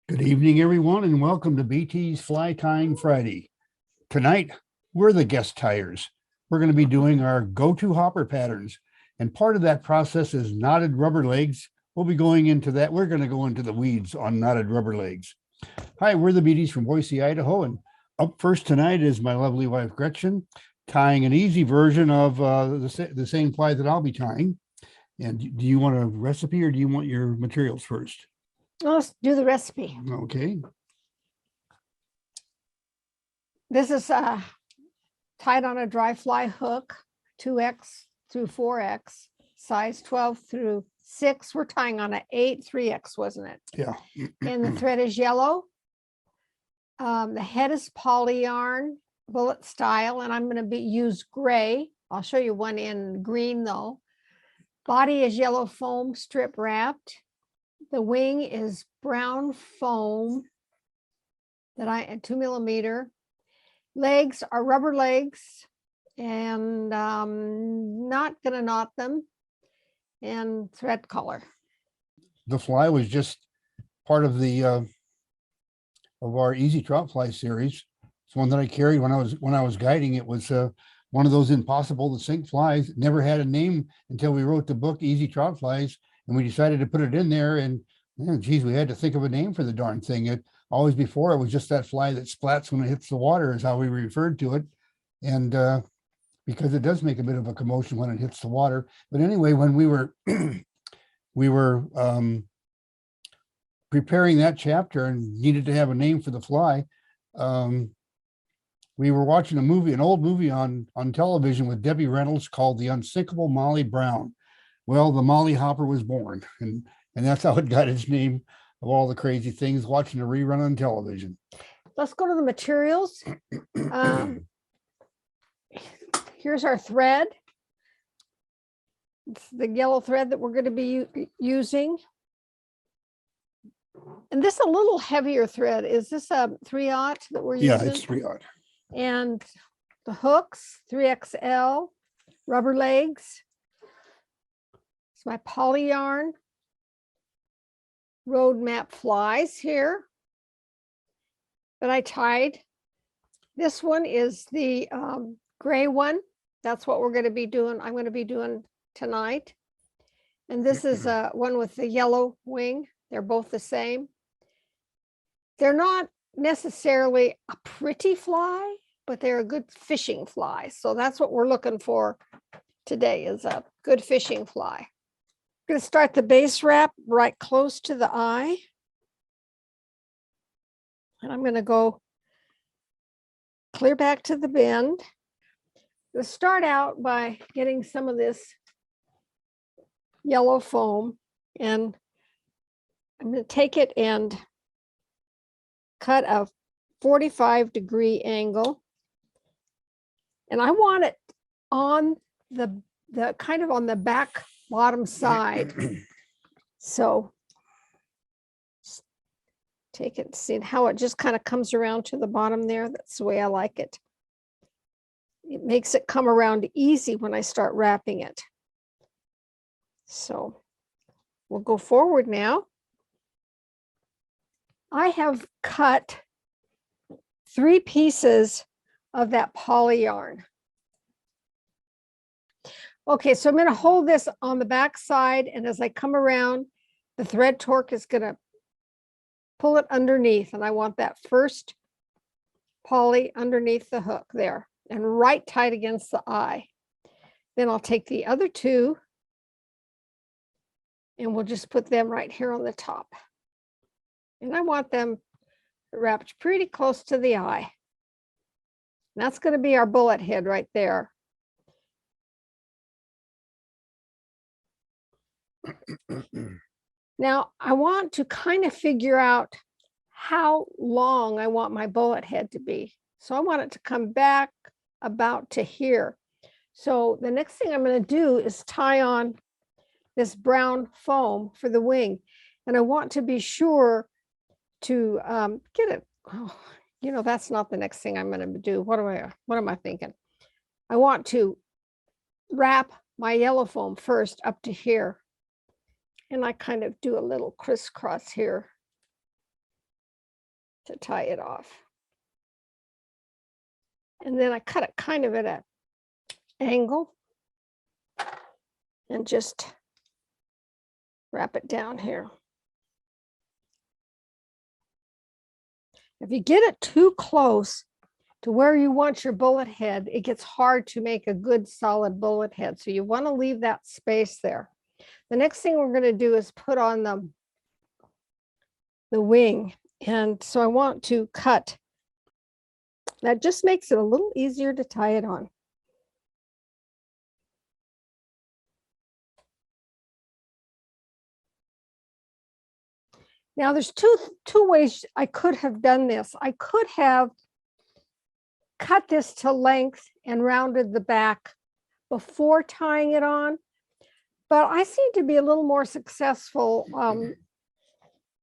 Good evening, everyone, and welcome to BT's Fly Tying Friday. Tonight, we're the guest tiers. We're going to be doing our go-to hopper patterns, and part of that process is knotted rubber legs. We'll be going into that. We're going to go into the weeds on knotted rubber legs. Hi, we're the BTs from Boise, Idaho, and up first tonight is my lovely wife, Gretchen, tying an easy version of the same fly that I'll be tying. And do you want a recipe or do you want your materials first? Let's do the recipe. Okay. This is tied on a dry fly hook, 2X through 4X, size 12 through 6. We're tying on an 8, 3X, wasn't it? Yeah. And the thread is yellow. The head is poly yarn, bullet style, and I'm going to use gray. I'll show you one in green though. Body is yellow foam strip wrapped. The wing is brown foam that I 2 millimeter. Legs are rubber legs, and not gonna knot them, and thread color. The fly was just part of the of our easy trout fly series. It's one that I carried when I was guiding. It was one of those impossible to sink flies. It never had a name until we wrote the book Easy Trout Flies, and we decided to put it in there. And geez, we had to think of a name for the darn thing. It always before it was just that fly that splats when it hits the water is how we referred to it. And because it does make a bit of a commotion when it hits the water. But anyway, when we were preparing that chapter and needed to have a name for the fly, we were watching a movie, an old movie on television with Debbie Reynolds called The Unsinkable Molly Brown. Well, the Molly Hopper was born, and that's how it got its name of all the crazy things, watching a rerun on television. Let's go to the materials. Here's our thread. It's the yellow thread that we're going to be using. And this is a little heavier thread. Is this a 3/0 that we're using? Yeah, it's 3/0. And the hooks, 3XL, rubber legs. It's my poly yarn. Roadmap flies here that I tied. This one is the gray one. That's what we're going to be doing. I'm going to be doing tonight. And this is one with the yellow wing. They're both the same. They're not necessarily a pretty fly, but they're a good fishing fly. So that's what we're looking for today, is a good fishing fly. I'm going to start the base wrap right close to the eye. And I'm going to go clear back to the bend. Let's start out by getting some of this yellow foam, and I'm going to take it and cut a 45-degree angle. And I want it on the kind of on the back bottom side. So take it, see how it just kind of comes around to the bottom there. That's the way I like it. It makes it come around easy when I start wrapping it. So we'll go forward now. I have cut 3 pieces of that poly yarn. Okay, so I'm going to hold this on the back side, and as I come around, the thread torque is going to pull it underneath, and I want that first poly underneath the hook there and right tight against the eye. Then I'll take the other 2 and we'll just put them right here on the top. And I want them wrapped pretty close to the eye. And that's going to be our bullet head right there. Now, I want to kind of figure out how long I want my bullet head to be. So I want it to come back about to here. So the next thing I'm going to do is tie on this brown foam for the wing. And I want to be sure to get it. Oh, you know, that's not the next thing I'm going to do. What am I thinking? I want to wrap my yellow foam first up to here. And I kind of do a little crisscross here. to tie it off. And then I cut it kind of at an angle and just wrap it down here. If you get it too close to where you want your bullet head, it gets hard to make a good solid bullet head. So you want to leave that space there. The next thing we're going to do is put on the wing. And so I want to cut. That just makes it a little easier to tie it on. Now there's two ways I could have done this. I could have cut this to length and rounded the back before tying it on, but I seem to be a little more successful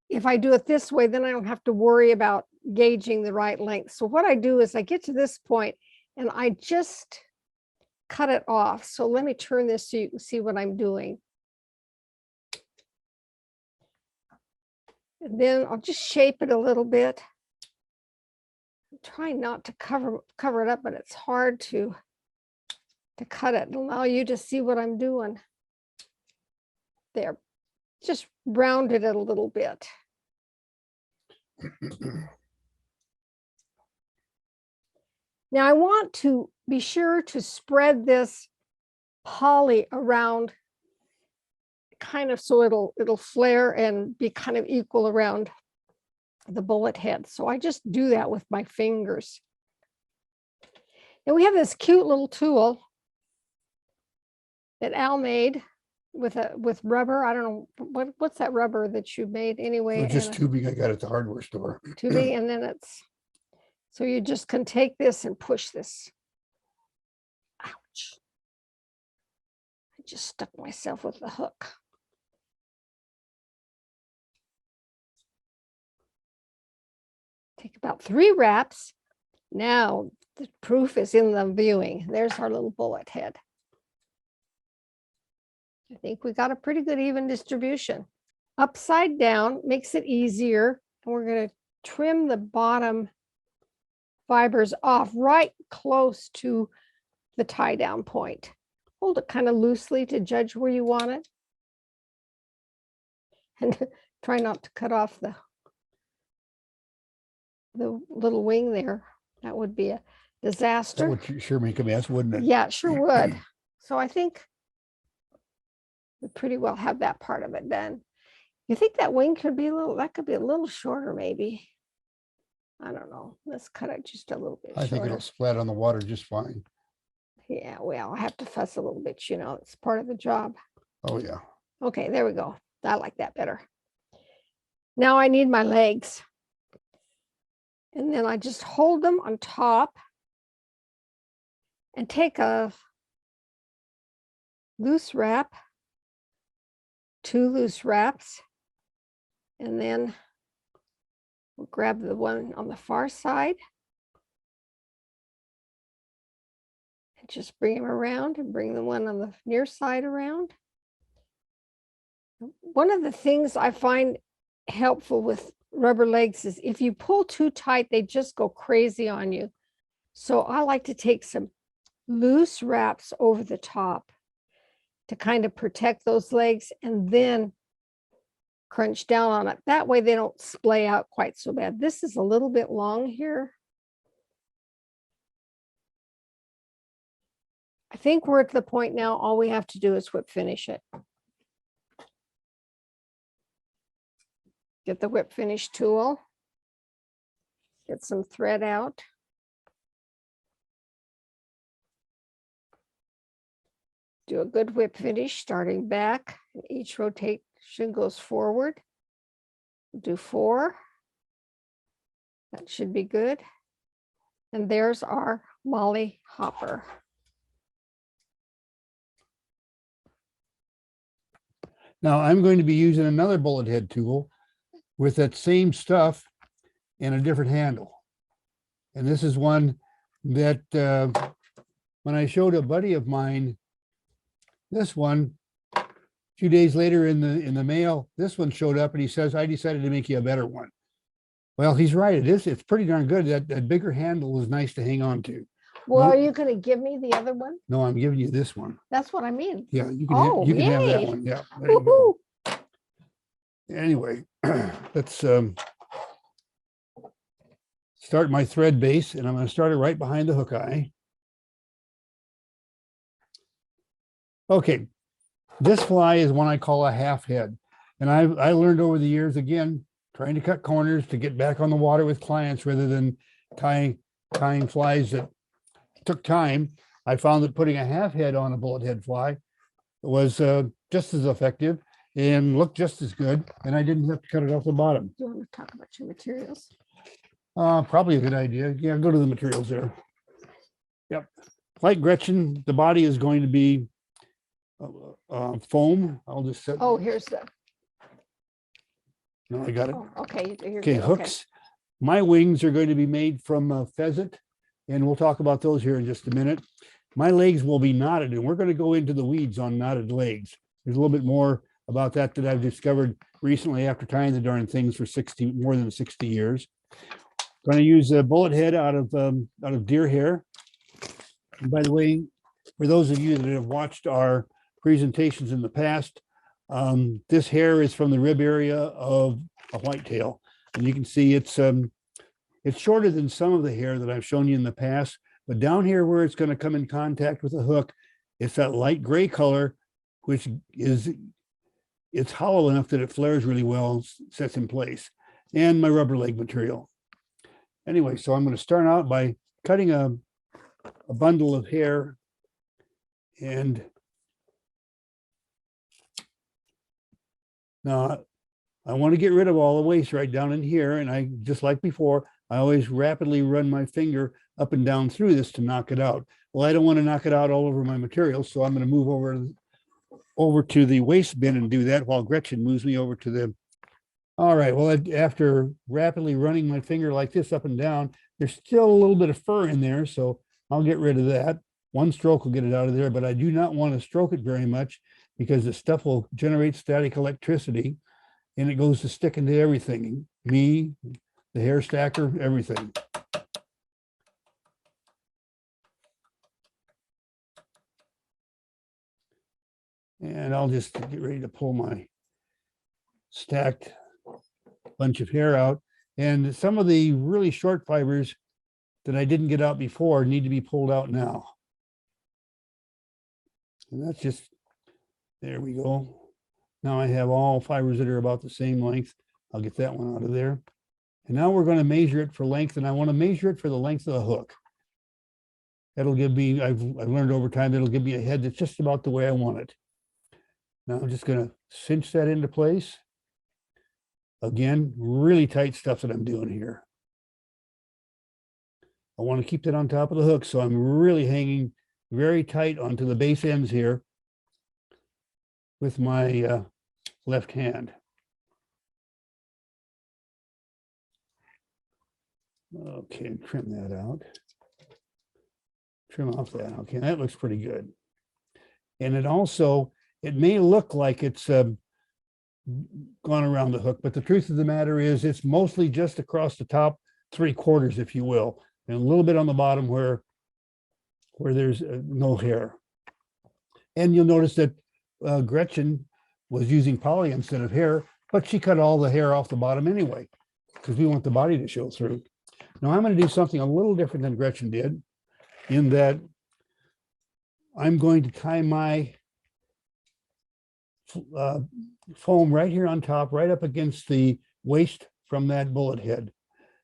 if I do it this way. Then I don't have to worry about gauging the right length. So what I do is I get to this point and I just cut it off. So let me turn this so you can see what I'm doing. And then I'll just shape it a little bit. I'm trying not to cover it up, but it's hard to cut it and allow you to see what I'm doing. There, just rounded it a little bit. Now I want to be sure to spread this poly around kind of so it'll flare and be kind of equal around the bullet head. So I just do that with my fingers. And we have this cute little tool that Al made with rubber. I don't know what's that rubber that you made anyway. It's just tubing I got at the hardware store. Tubing, and then it's so you just can take this and push this. Ouch. I just stuck myself with the hook. Take about 3 wraps. Now the proof is in the viewing. There's our little bullet head. I think we got a pretty good even distribution. Upside down makes it easier. And we're going to trim the bottom fibers off right close to the tie down point. Hold it kind of loosely to judge where you want it. And try not to cut off the little wing there. That would be a disaster. That would sure make a mess, wouldn't it? Yeah, it sure would. So I think we pretty well have that part of it done. You think that wing could be that could be a little shorter maybe. I don't know. Let's cut it just a little bit I think it'll splat on the water just fine. Yeah, well, I have to fuss a little bit, it's part of the job. Oh yeah. Okay, there we go. I like that better. Now I need my legs. And then I just hold them on top and take a loose wrap, 2 loose wraps, and then we'll grab the one on the far side and just bring them around and bring the one on the near side around. One of the things I find helpful with rubber legs is if you pull too tight, they just go crazy on you. So I like to take some loose wraps over the top to kind of protect those legs and then crunch down on it. That way they don't splay out quite so bad. This is a little bit long here. I think we're at the point now, all we have to do is whip finish it. Get the whip finish tool, get some thread out. Do a good whip finish starting back, and each rotation goes forward. Do 4. That should be good. And there's our Molly hopper. Now I'm going to be using another bullet head tool with that same stuff and a different handle. And this is one that when I showed a buddy of mine, this one, a few days later in the mail, this one showed up and he says, I decided to make you a better one. Well, he's right. It is. It's pretty darn good. That bigger handle is nice to hang on to. Well, No- are you gonna give me the other one? No, I'm giving you this one. That's what I mean. Yeah, you can Oh, you can have that yay. one. Yeah. There you go. Woohoo. Anyway, let's start my thread base, and I'm going to start it right behind the hook eye. Okay, this fly is one I call a half head, and I learned over the years, again, trying to cut corners to get back on the water with clients rather than tying flies that took time. I found that putting a half head on a bullet head fly was just as effective and looked just as good, and I didn't have to cut it off the bottom. Do you want to talk about your materials? Probably a good idea. Yeah, go to the materials there. Yep. Like Gretchen, the body is going to be foam. I'll just set. Oh, here's the, No, I got it. oh, okay. You're Okay, good, hooks. My wings are going to be made from pheasant, and we'll talk about those here in just a minute. My legs will be knotted, and we're going to go into the weeds on knotted legs. There's a little bit more about that I've discovered recently after tying the darn things for more than 60 years. Going to use a bullet head out of deer hair. And by the way, for those of you that have watched our presentations in the past, this hair is from the rib area of a whitetail, and you can see it's shorter than some of the hair that I've shown you in the past. But down here where it's going to come in contact with the hook, it's that light gray color, which it's hollow enough that it flares really well, sets in place, and my rubber leg material. Anyway, so I'm going to start out by cutting a bundle of hair, and now I want to get rid of all the waste right down in here, and I, just like before, I always rapidly run my finger up and down through this to knock it out. Well, I don't want to knock it out all over my material, so I'm going to move over to the waste bin and do that while Gretchen moves me over to the. All right, well, after rapidly running my finger like this up and down, there's still a little bit of fur in there, so I'll get rid of that. One stroke will get it out of there, but I do not want to stroke it very much because the stuff will generate static electricity, and it goes to stick into everything, me, the hair stacker, everything. And I'll just get ready to pull my stacked bunch of hair out. And some of the really short fibers that I didn't get out before need to be pulled out now. And that's just, there we go. Now I have all fibers that are about the same length. I'll get that one out of there. And now we're going to measure it for length, and I want to measure it for the length of the hook. That'll give me, I've learned over time, that'll give me a head that's just about the way I want it. Now I'm just going to cinch that into place. Again, really tight stuff that I'm doing here. I want to keep that on top of the hook, so I'm really hanging very tight onto the base ends here with my left hand. Okay, trim that out. Trim off that. Okay, that looks pretty good. And it also, it may look like it's gone around the hook, but the truth of the matter is it's mostly just across the top 3/4, if you will, and a little bit on the bottom where there's no hair. And you'll notice that Gretchen was using poly instead of hair, but she cut all the hair off the bottom anyway, because we want the body to show through. Now I'm going to do something a little different than Gretchen did, in that I'm going to tie my foam right here on top, right up against the waist from that bullet head,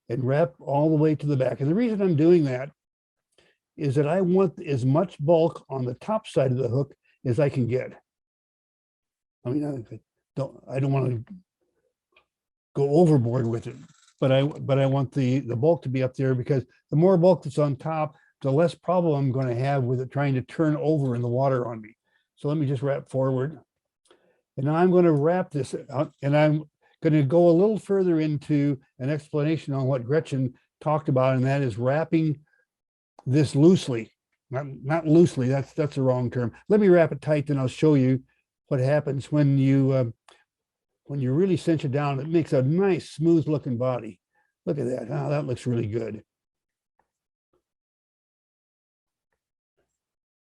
and wrap all the way to the back. And the reason I'm doing that is that I want as much bulk on the top side of the hook as I can get. I mean, I don't want to go overboard with it, but I want the bulk to be up there, because the more bulk that's on top, the less problem I'm going to have with it trying to turn over in the water on me. So let me just wrap forward. And now I'm going to wrap this out, and I'm going to go a little further into an explanation on what Gretchen talked about, and that is wrapping this loosely. Not loosely, that's the wrong term. Let me wrap it tight, then I'll show you what happens when you really cinch it down. It makes a nice, smooth looking body. Look at that. Oh, that looks really good.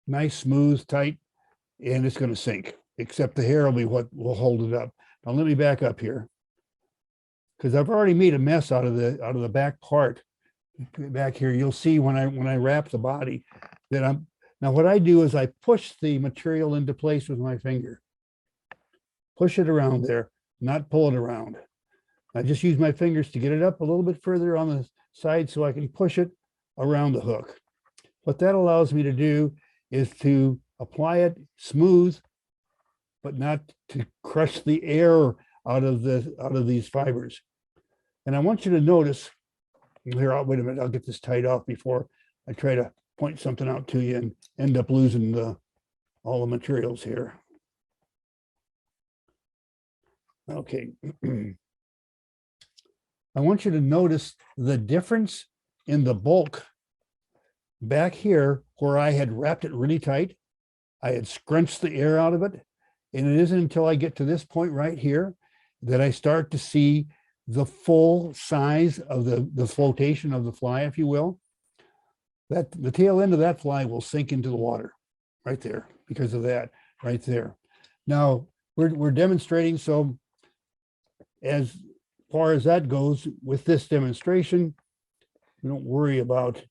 Nice, smooth, tight, and it's going to sink, except the hair will be what will hold it up. Now let me back up here, because I've already made a mess out of the back part. Back here, you'll see when I wrap the body that now what I do is I push the material into place with my finger. Push it around there, not pull it around. I just use my fingers to get it up a little bit further on the side so I can push it around the hook. What that allows me to do is to apply it smooth, but not to crush the air out of these fibers. And I want you to notice here, wait a minute, I'll get this tied off before I try to point something out to you and end up losing all the materials here. Okay. I want you to notice the difference in the bulk back here where I had wrapped it really tight. I had scrunched the air out of it. And it isn't until I get to this point right here that I start to see the full size of the flotation of the fly, if you will. That the tail end of that fly will sink into the water right there because of that right there. Now we're demonstrating. So as far as that goes with this demonstration, we don't worry about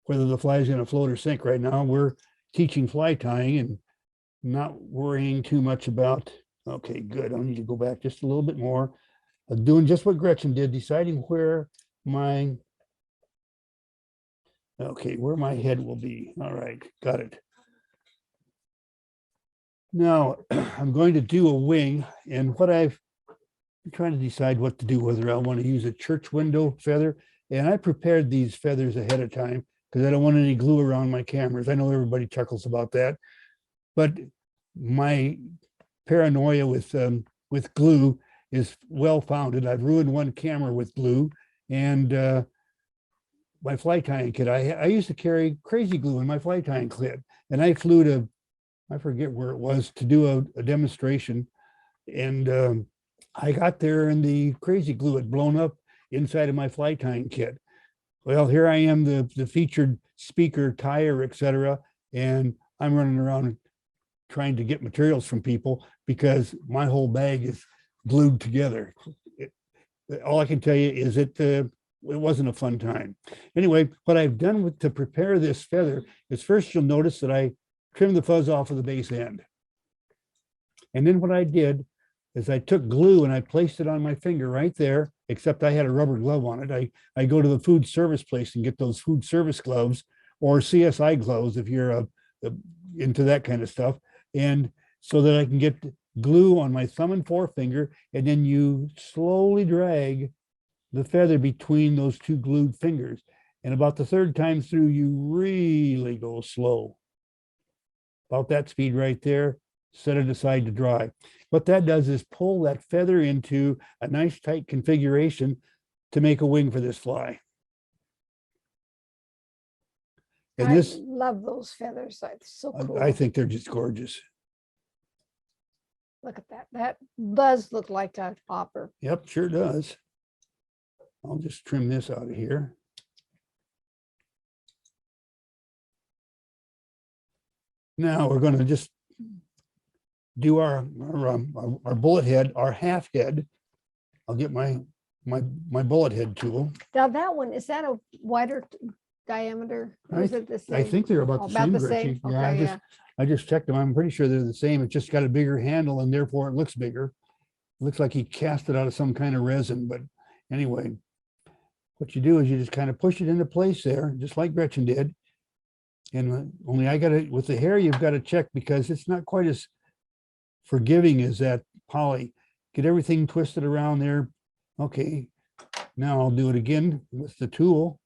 whether the fly is going to float or sink right now. We're teaching fly tying and not worrying too much about, okay, good. I need to go back just a little bit more. Doing just what Gretchen did, deciding where my head will be. All right, got it. Now I'm going to do a wing, and I'm trying to decide what to do, whether I want to use a church window feather. And I prepared these feathers ahead of time because I don't want any glue around my cameras. I know everybody chuckles about that, but my paranoia with glue is well-founded. I've ruined one camera with glue, and my fly tying kit. I used to carry crazy glue in my fly tying kit, and I flew to, I forget where it was, to do a demonstration, and I got there and the crazy glue had blown up inside of my fly tying kit. Well, here I am, the featured speaker, tire, etc., and I'm running around trying to get materials from people because my whole bag is glued together. All I can tell you is it wasn't a fun time. Anyway, what I've done to prepare this feather is first you'll notice that I trimmed the fuzz off of the base end. And then what I did is I took glue and I placed it on my finger right there, except I had a rubber glove on it. I go to the food service place and get those food service gloves or CSI gloves if you're into that kind of stuff. And so that I can get glue on my thumb and forefinger, and then you slowly drag the feather between those two glued fingers. And about the third time through, you really go slow. About that speed right there, set it aside to dry. What that does is pull that feather into a nice tight configuration to make a wing for this fly. And I love those feathers. That's so cool. I think they're just gorgeous. Look at that. That does look like a hopper. Yep, sure does. I'll just trim this out of here. Now we're going to just do our bullet head, our half head. I'll get my bullet head tool. Now that one, is that a wider diameter? Or is it the same? I think they're about the same. Same. Yeah, Okay, I just checked them. I'm pretty sure they're the same. It's just got a bigger handle and therefore it looks bigger. It looks like he cast it out of some kind of resin, but anyway, what you do is you just kind of push it into place there, just like Gretchen did. And only I got it with the hair, you've got to check because it's not quite as forgiving as that poly. Get everything twisted around there. Okay, now I'll do it again with the tool.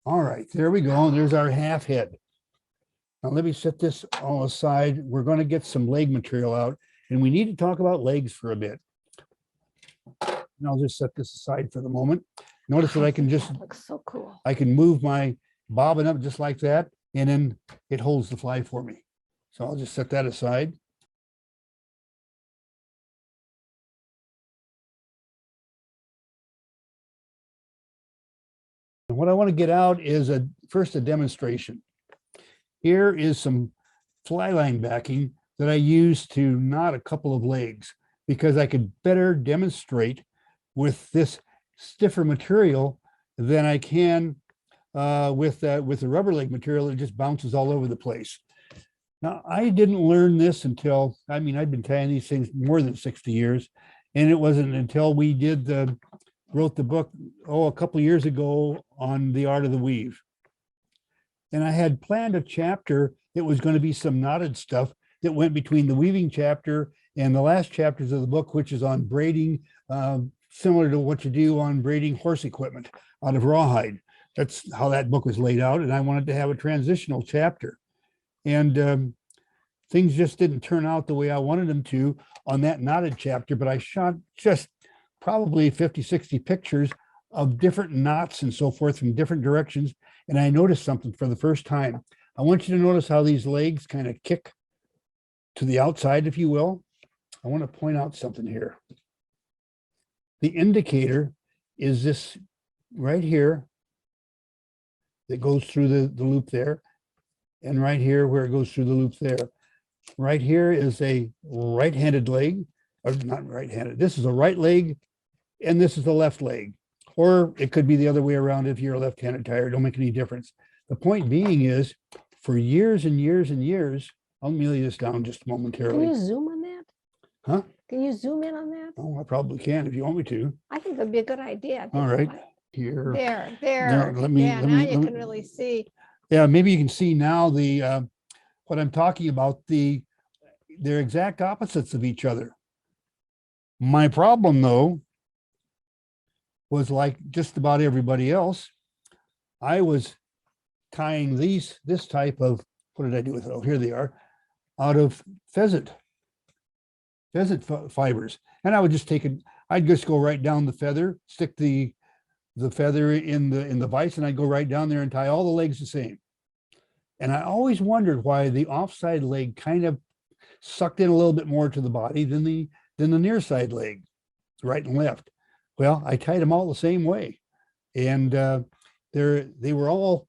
All right, there we go. There's our half head. Now let me set this all aside. We're going to get some leg material out, and we need to talk about legs for a bit. And I'll just set this aside for the moment. Notice that I can just, That looks so cool. I can move my bobbin up just like that, and then it holds the fly for me. So I'll just set that aside. And what I want to get out is first a demonstration. Here is some fly line backing that I use to knot a couple of legs, because I could better demonstrate with this stiffer material than I can with the rubber leg material. It just bounces all over the place. Now, I didn't learn this until, I mean, I've been tying these things more than 60 years, and it wasn't until we wrote the book, a couple of years ago on the art of the weave. And I had planned a chapter that was going to be some knotted stuff that went between the weaving chapter and the last chapters of the book, which is on braiding, similar to what you do on braiding horse equipment out of rawhide. That's how that book was laid out. And I wanted to have a transitional chapter. And things just didn't turn out the way I wanted them to on that knotted chapter, but I shot just probably 50, 60 pictures of different knots and so forth from different directions. And I noticed something for the first time. I want you to notice how these legs kind of kick to the outside, if you will. I want to point out something here. The indicator is this right here that goes through the loop there, and right here where it goes through the loop there. Right here is a right-handed leg, or not right-handed. This is a right leg, and this is the left leg. Or it could be the other way around if you're a left-handed tire. It don't make any difference. The point being is, for years and years and years, I'll lay this down just momentarily. Can you zoom on that? Huh? Can you zoom in on that? Oh, I probably can if you want me to. I think that'd be a good idea. All right, here. There. Let me- Yeah, let now me- you let can me- really see. Yeah, maybe you can see now the what I'm talking about. They're exact opposites of each other. My problem, though, was like just about everybody else. I was tying this type of, what did I do with it? Oh, here they are, out of pheasant fibers. And I would just I'd just go right down the feather, stick the feather in the vise, and I'd go right down there and tie all the legs the same. And I always wondered why the offside leg kind of sucked in a little bit more to the body than the near side leg, right and left. Well, I tied them all the same way, and they were all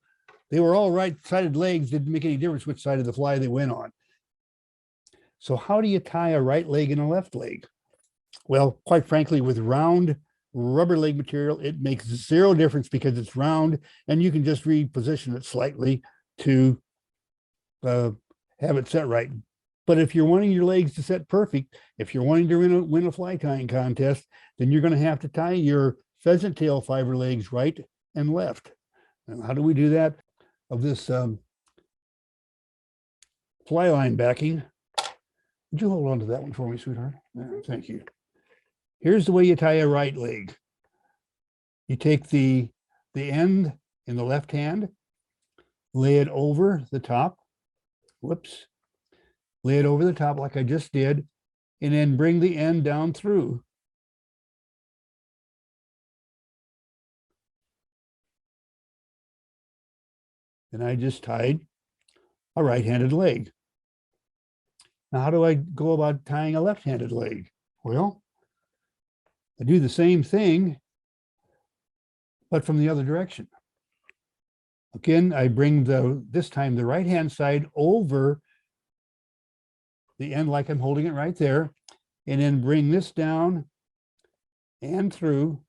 right-sided legs. Didn't make any difference which side of the fly they went on. So how do you tie a right leg and a left leg? Well, quite frankly, with round rubber leg material, it makes zero difference because it's round, and you can just reposition it slightly to have it set right. But if you're wanting your legs to set perfect, if you're wanting to win a fly tying contest, then you're going to have to tie your pheasant tail fiber legs right and left. And how do we do that? Of this fly line backing. Would you hold on to that one for me, sweetheart? Yeah, thank you. Here's the way you tie a right leg. You take the end in the left hand, lay it over the top. Whoops. Lay it over the top like I just did, and then bring the end down through. And I just tied a right-handed leg. Now, how do I go about tying a left-handed leg? Well, I do the same thing, but from the other direction. Again, I bring this time the right-hand side over the end like I'm holding it right there, and then bring this down and through.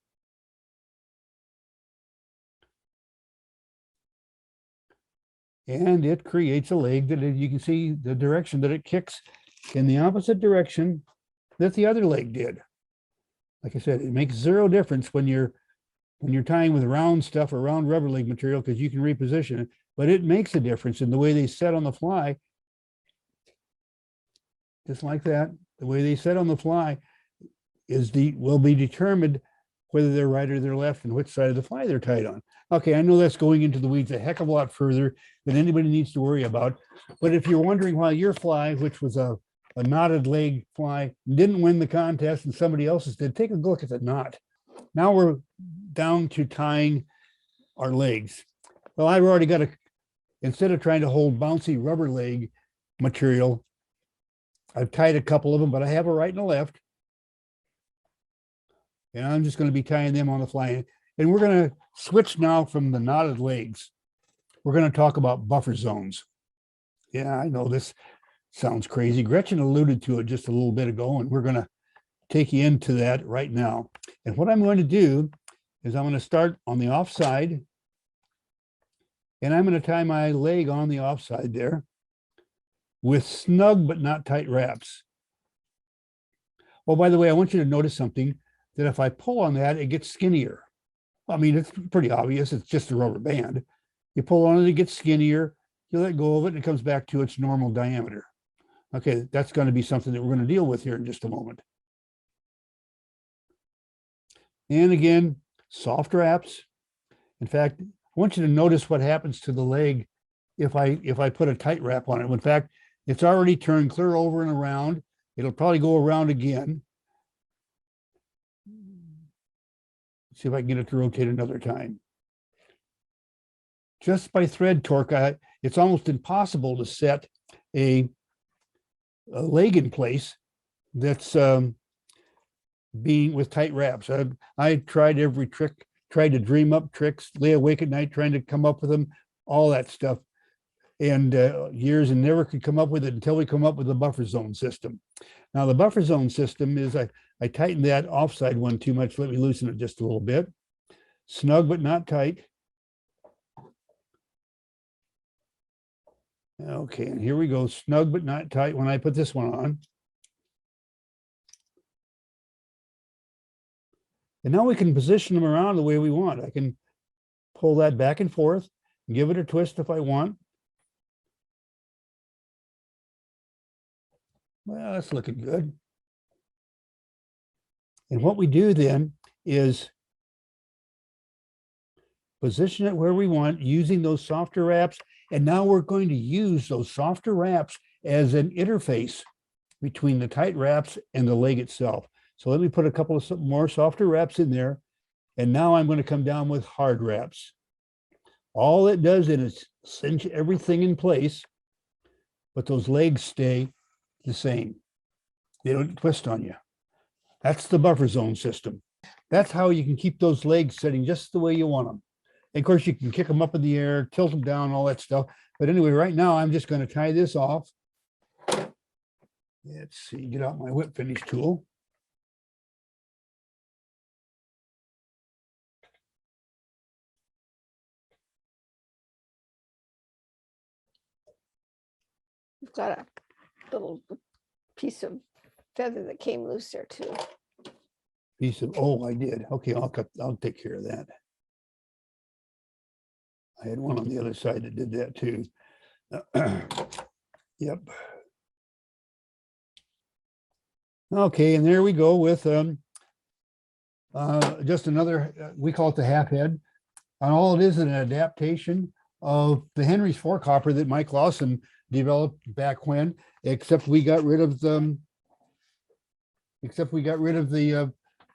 And it creates a leg that you can see the direction that it kicks in the opposite direction that the other leg did. Like I said, it makes zero difference when you're tying with round stuff or round rubber leg material, because you can reposition it, but it makes a difference in the way they set on the fly. Just like that, the way they set on the fly will be determined whether they're right or they're left and which side of the fly they're tied on. Okay, I know that's going into the weeds a heck of a lot further than anybody needs to worry about. But if you're wondering why your fly, which was a knotted leg fly, didn't win the contest and somebody else's did, take a look at the knot. now we're down to tying our legs. Well, I've already got instead of trying to hold bouncy rubber leg material, I've tied a couple of them, but I have a right and a left. And I'm just going to be tying them on the fly. And we're going to switch now from the knotted legs. We're going to talk about buffer zones. Yeah, I know this sounds crazy. Gretchen alluded to it just a little bit ago, and we're going to take you into that right now. And what I'm going to do is I'm going to start on the offside, and I'm going to tie my leg on the offside there with snug but not tight wraps. Oh, by the way, I want you to notice something, that if I pull on that, it gets skinnier. I mean, it's pretty obvious. It's just a rubber band. You pull on it, it gets skinnier. You let go of it, and it comes back to its normal diameter. Okay, that's going to be something that we're going to deal with here in just a moment. And again, soft wraps. In fact, I want you to notice what happens to the leg if I put a tight wrap on it. In fact, it's already turned clear over and around. It'll probably go around again. See if I can get it to rotate another time. Just by thread torque, it's almost impossible to set a leg in place that's being with tight wraps. I tried every trick, tried to dream up tricks, lay awake at night trying to come up with them, all that stuff, and years, and never could come up with it until we come up with the buffer zone system. Now the buffer zone system is I tightened that offside one too much. Let me loosen it just a little bit. Snug but not tight. Okay, and here we go. Snug but not tight when I put this one on. And now we can position them around the way we want. I can pull that back and forth, and give it a twist if I want. Well, that's looking good. And what we do then is position it where we want using those softer wraps. And now we're going to use those softer wraps as an interface between the tight wraps and the leg itself. So let me put a couple of more softer wraps in there. And now I'm going to come down with hard wraps. All it does is cinch everything in place, but those legs stay the same. They don't twist on you. That's the buffer zone system. That's how you can keep those legs sitting just the way you want them. And of course, you can kick them up in the air, tilt them down, all that stuff. But anyway, right now, I'm just going to tie this off. Let's see, get out my whip finish tool. You've got a little piece of feather that came loose there too. Piece of, oh, I did. Okay, I'll take care of that. I had one on the other side that did that too. Yep. Okay, and there we go with just another, we call it the half head. And all it is an adaptation of the Henry's four copper that Mike Lawson developed back when, except we got rid of the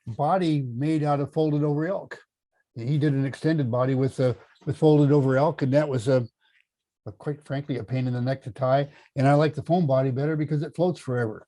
body made out of folded over elk. He did an extended body with folded over elk, and that was quite frankly a pain in the neck to tie. And I like the foam body better because it floats forever.